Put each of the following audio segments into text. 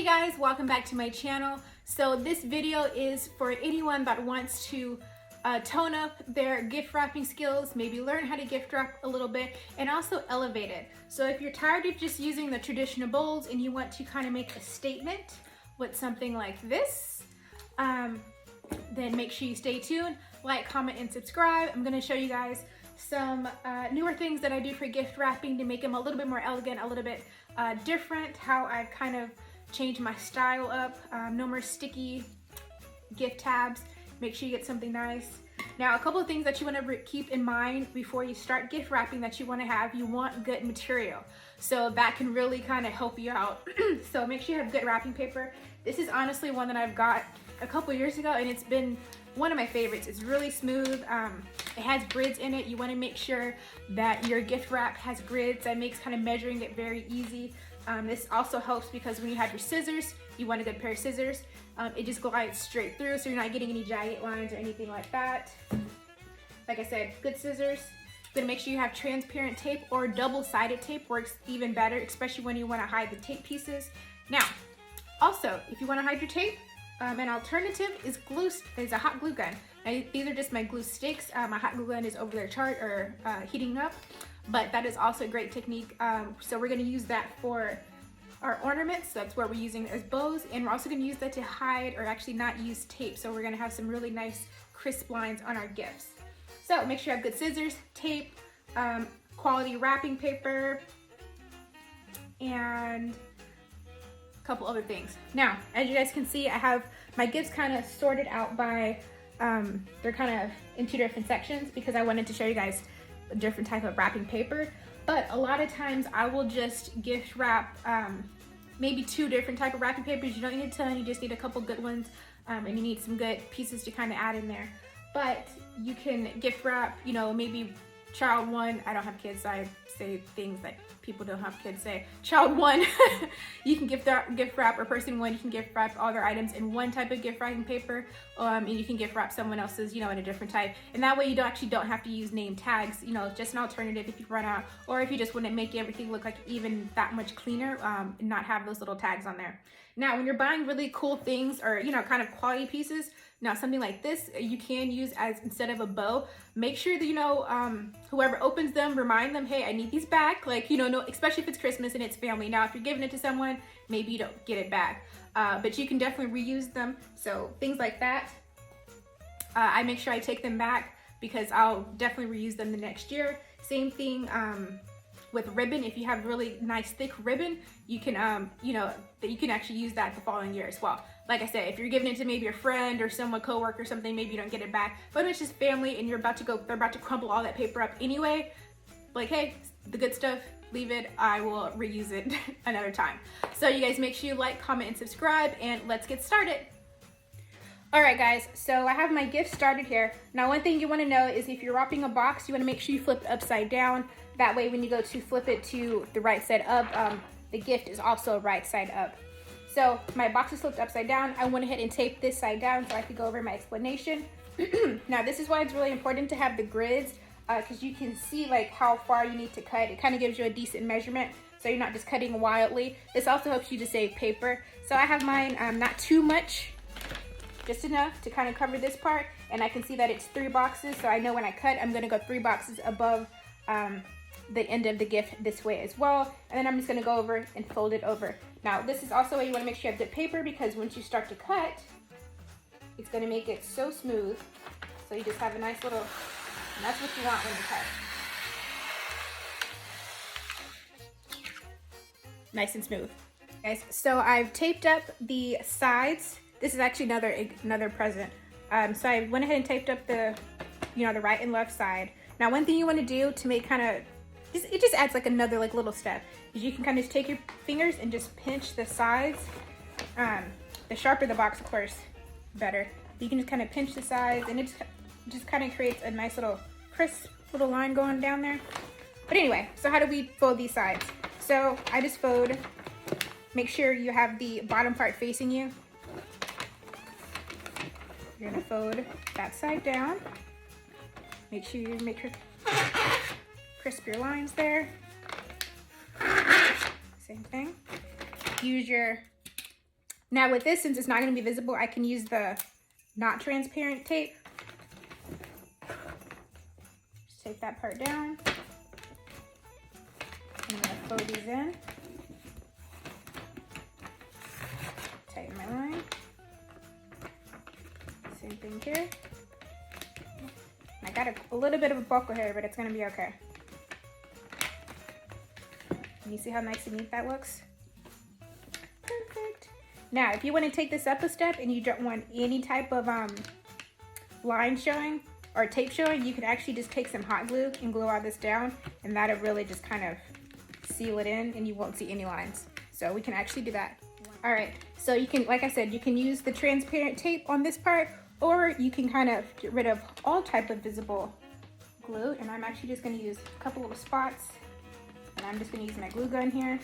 guys, welcome back to my channel. So this video is for anyone that wants to tone up their gift wrapping skills, maybe learn how to gift wrap a little bit, and also elevate it. So if you're tired of just using the traditional bowls and you want to kind of make a statement with something like this, then make sure you stay tuned, like, comment, and subscribe. I'm gonna show you guys some newer things that I do for gift wrapping to make them a little bit more elegant, a little bit different, how I've kind of changed my style up. No more sticky gift tabs. Make sure you get something nice. Now, a couple of things that you want to keep in mind before you start gift wrapping that you want to have: you want good material. So that can really kind of help you out. So make sure you have good wrapping paper. This is honestly one that I've got a couple years ago, and it's been one of my favorites. It's really smooth. It has grids in it. You want to make sure that your gift wrap has grids. That makes kind of measuring it very easy. This also helps because when you have your scissors, you want a good pair of scissors. It just glides straight through, so you're not getting any jagged lines or anything like that. Like I said, good scissors. You're gonna make sure you have transparent tape, or double-sided tape works even better, especially when you want to hide the tape pieces. Now, also, if you want to hide your tape, an alternative is a hot glue gun. Now, these are just my glue sticks. My hot glue gun is over there heating up, but that is also a great technique. So we're gonna use that for our ornaments. That's what we're using as bows, and we're also gonna use that to hide, or actually not use tape. So we're gonna have some really nice crisp lines on our gifts. So make sure you have good scissors, tape, quality wrapping paper, and couple other things. Now, as you guys can see, I have my gifts kind of sorted out by, they're kind of in two different sections because I wanted to show you guys a different type of wrapping paper. But a lot of times I will just gift wrap maybe two different type of wrapping papers. You don't need a ton, you just need a couple good ones, and you need some good pieces to kind of add in there. But you can gift wrap, you know, maybe child one. I don't have kids, so I say things that people don't have kids say. Child one, you can gift wrap, or person one, you can gift wrap all their items in one type of gift wrapping paper, and you can gift wrap someone else's, you know, in a different type. And that way you don't have to use name tags. You know, it's just an alternative if you run out, or if you just want to make everything look like even that much cleaner, and not have those little tags on there. Now, when you're buying really cool things, or, you know, kind of quality pieces, now something like this you can use as instead of a bow. Make sure that, you know, whoever opens them, remind them, hey, I need these back. Like, you know, no, especially if it's Christmas and it's family. Now, if you're giving it to someone, maybe you don't get it back, but you can definitely reuse them. So things like that, I make sure I take them back because I'll definitely reuse them the next year. Same thing with ribbon. If you have really nice thick ribbon, you can you know, that you can actually use that the following year as well. Like I said, if you're giving it to maybe a friend or someone, coworker or something, maybe you don't get it back. But if it's just family and they're about to crumple all that paper up anyway, like, hey, the good stuff, leave it, I will reuse it another time. So you guys make sure you like, comment, and subscribe, and let's get started. All right, guys, so I have my gift started here. Now, one thing you want to know is if you're wrapping a box, you want to make sure you flip it upside down. That way, when you go to flip it to the right side up, the gift is also right side up. So my box is flipped upside down. I went ahead and taped this side down so I could go over my explanation. Now, this is why it's really important to have the grids, because you can see like how far you need to cut. It kind of gives you a decent measurement, so you're not just cutting wildly. This also helps you to save paper. So I have mine not too much, just enough to kind of cover this part, and I can see that it's 3 boxes, so I know when I cut, I'm gonna go 3 boxes above the end of the gift this way as well. And then I'm just gonna go over and fold it over. Now, this is also why you wanna make sure you have good paper, because once you start to cut, it's gonna make it so smooth. So you just have a nice little, and that's what you want when you cut. Nice and smooth. Guys, so I've taped up the sides. This is actually another present. So I went ahead and taped up the, you know, the right and left side. Now, one thing you want to do to make kind of, it just adds like another like little step, is you can kind of just take your fingers and just pinch the sides. The sharper the box, of course, better. You can just kind of pinch the sides, and it just kind of creates a nice little crisp little line going down there. But anyway, so how do we fold these sides? So I just fold. Make sure you have the bottom part facing you. You're gonna fold that side down. Make sure you crisp your lines there. Same thing. Use your Now with this, since it's not going to be visible, I can use the not transparent tape. Just take that part down. I'm going to fold these in. Tighten my line. Same thing here. I got a little bit of a buckle here, but it's going to be okay. And you see how nice and neat that looks? Perfect. Now, if you want to take this up a step and you don't want any type of line showing or tape showing, you could actually just take some hot glue and glue all this down, and that'll really just kind of seal it in and you won't see any lines. So we can actually do that. All right, so you can, like I said, you can use the transparent tape on this part, or you can kind of get rid of all type of visible glue. And I'm actually just going to use a couple little spots, and I'm just going to use my glue gun here.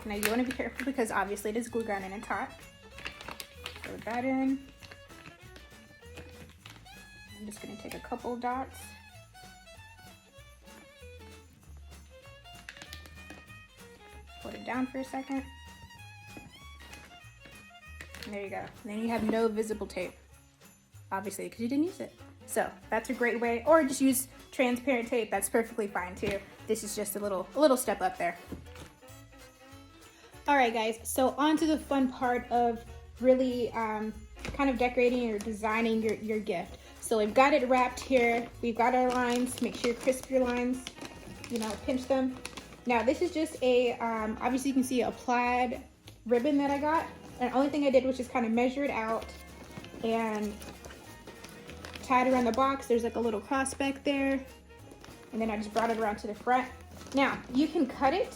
Now you want to be careful because obviously it is glue gun and it's hot. Throw that in. I'm just going to take a couple dots. Put it down for a second. And there you go. And then you have no visible tape, obviously, because you didn't use it. So that's a great way, or just use transparent tape. That's perfectly fine too. This is just a little step up there. All right, guys. So on to the fun part of really kind of decorating or designing your gift. So we've got it wrapped here. We've got our lines. Make sure you crisp your lines. You know, pinch them. Now this is just a, obviously you can see a plaid ribbon that I got. And the only thing I did was just kind of measure it out and tie it around the box. There's like a little cross back there. And then I just brought it around to the front. Now you can cut it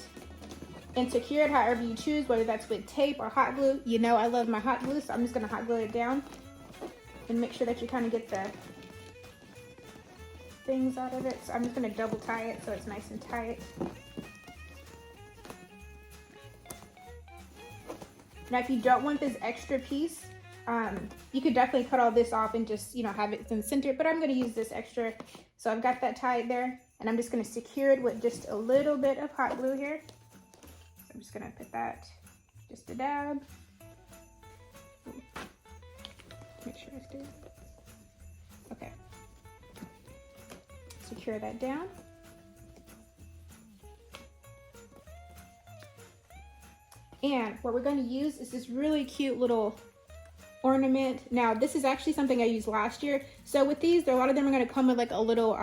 and secure it however you choose, whether that's with tape or hot glue. You know I love my hot glue, so I'm just gonna hot glue it down. And make sure that you kind of get the things out of it. So I'm just gonna double tie it so it's nice and tight. Now, if you don't want this extra piece, you could definitely cut all this off and just, you know, have it in the center, but I'm going to use this extra. So I've got that tied there, and I'm just going to secure it with just a little bit of hot glue here. So I'm just going to put that just a dab. Make sure I stay. Okay. Secure that down. And what we're going to use is this really cute little ornament. Now, this is actually something I used last year. So with these, a lot of them are going to come with like a little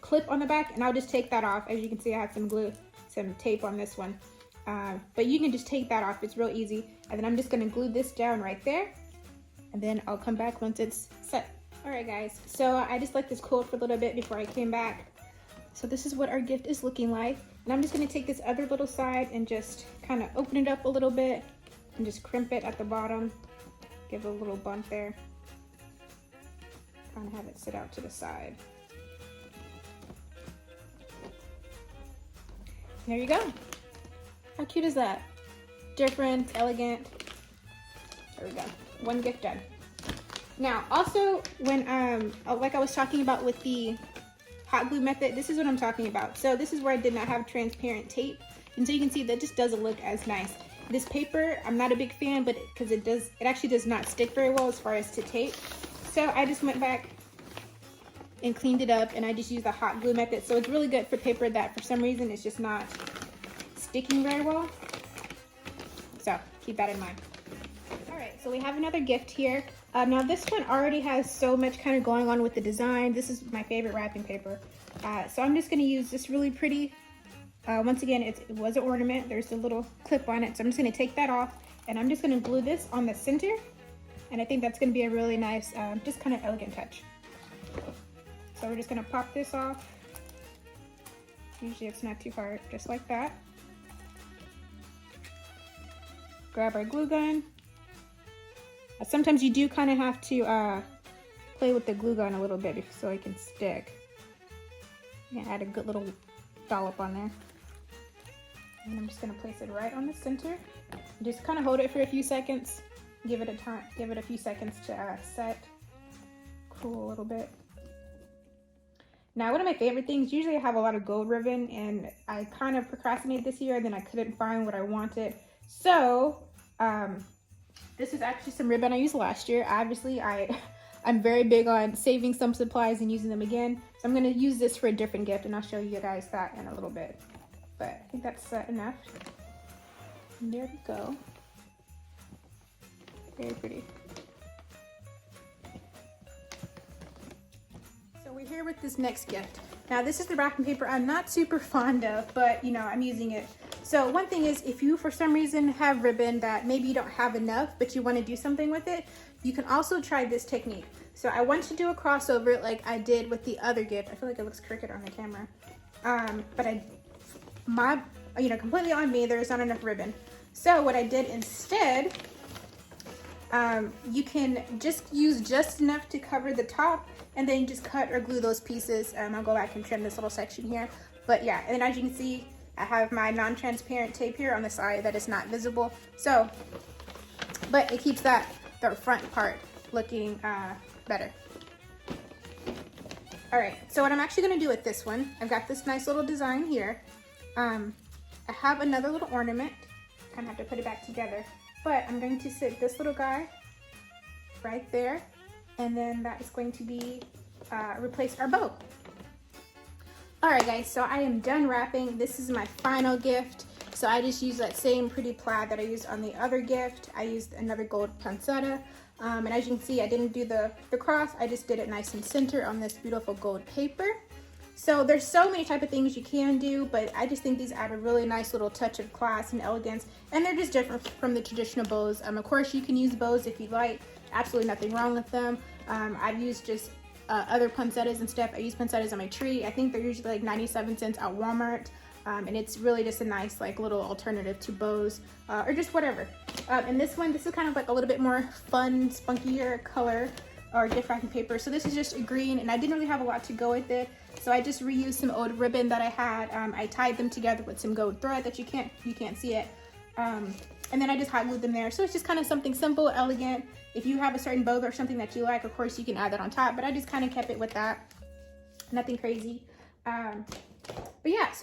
clip on the back, and I'll just take that off. As you can see, I have some glue, some tape on this one. But you can just take that off. It's real easy. And then I'm just going to glue this down right there. And then I'll come back once it's set. All right, guys. So I just let this cool for a little bit before I came back. So this is what our gift is looking like. And I'm just going to take this other little side and just kind of open it up a little bit and just crimp it at the bottom. Give it a little bump there. Kind of have it sit out to the side. There you go. How cute is that? Different, elegant. There we go. One gift done. Now, also, when like I was talking about with the hot glue method, this is what I'm talking about. So this is where I did not have transparent tape, and so you can see that just doesn't look as nice. This paper, I'm not a big fan, but because it actually does not stick very well as far as to tape. So I just went back and cleaned it up, and I just used the hot glue method. So it's really good for paper that for some reason it's just not sticking very well. So keep that in mind. All right, so we have another gift here. Now this one already has so much kind of going on with the design. This is my favorite wrapping paper. So I'm just gonna use this really pretty, once again, it was an ornament. There's a little clip on it. So I'm just gonna take that off, and I'm just gonna glue this on the center. And I think that's gonna be a really nice, just kind of elegant touch. So we're just gonna pop this off. Usually it's not too hard, just like that. Grab our glue gun. Sometimes you do kind of have to play with the glue gun a little bit so it can stick. You can add a good little dollop on there. And I'm just going to place it right on the center. Just kind of hold it for a few seconds. Give it a few seconds to set, cool a little bit. Now, one of my favorite things, usually I have a lot of gold ribbon, and I kind of procrastinated this year, and then I couldn't find what I wanted. So, this is actually some ribbon I used last year. Obviously, I'm very big on saving some supplies and using them again. So I'm going to use this for a different gift, and I'll show you guys that in a little bit. But I think that's enough. And there we go. Very pretty. So we're here with this next gift. Now this is the wrapping paper I'm not super fond of, but you know, I'm using it. So one thing is, if you for some reason have ribbon that maybe you don't have enough, but you want to do something with it, you can also try this technique. So I want to do a crossover like I did with the other gift. I feel like it looks crooked on the camera. But completely on me, there's not enough ribbon. So what I did instead, you can just use just enough to cover the top, and then just cut or glue those pieces. I'll go back and trim this little section here. But yeah, and then as you can see, I have my non-transparent tape here on the side that is not visible. So, but it keeps the front part looking better. All right, so what I'm actually gonna do with this one, I've got this nice little design here. I have another little ornament. Kind of have to put it back together. But I'm going to sit this little guy right there, and then that is going to be replace our bow. All right, guys, so I am done wrapping. This is my final gift. So I just used that same pretty plaid that I used on the other gift. I used another gold pancetta. And as you can see, I didn't do the cross. I just did it nice and center on this beautiful gold paper. So there's so many type of things you can do, but I just think these add a really nice little touch of class and elegance, and they're just different from the traditional bows. Of course, you can use bows if you like. Absolutely nothing wrong with them. I've used just other poinsettias and stuff. I use poinsettias on my tree. I think they're usually like 97 cents at Walmart, and it's really just a nice like little alternative to bows or just whatever. And this one, this is kind of like a little bit more fun, spunkier color or gift wrapping paper. So this is just a green, and I didn't really have a lot to go with it. So I just reused some old ribbon that I had. I tied them together with some gold thread that you can't see it. And then I just hot glued them there. So it's just kind of something simple, elegant. If you have a certain bow or something that you like, of course you can add that on top, but I just kind of kept it with that. Nothing crazy. But yeah, so